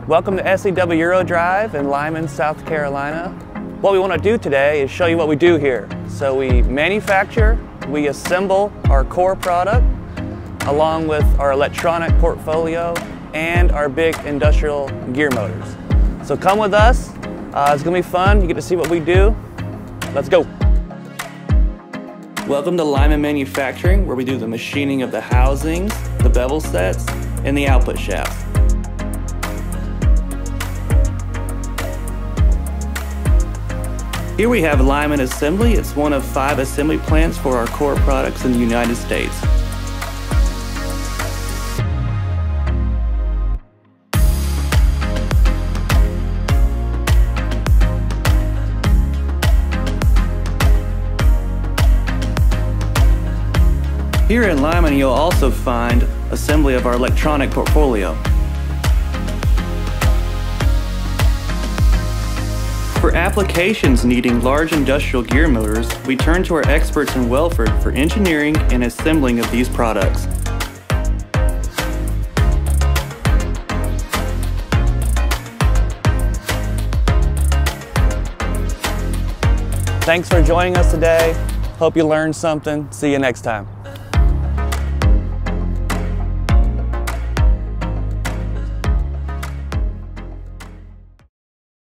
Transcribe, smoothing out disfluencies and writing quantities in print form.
Welcome to SEW-EURODRIVE in Lyman, South Carolina. What we want to do today is show you what we do here. So we manufacture, we assemble our core product along with our electronic portfolio and our big industrial gear motors. So come with us, it's going to be fun, you get to see what we do. Let's go! Welcome to Lyman Manufacturing, where we do the machining of the housings, the bevel sets, and the output shafts. Here we have Lyman Assembly. It's one of 5 assembly plants for our core products in the United States. Here in Lyman, you'll also find assembly of our electronic portfolio. For applications needing large industrial gear motors, we turn to our experts in Welford for engineering and assembling of these products. Thanks for joining us today. Hope you learned something. See you next time.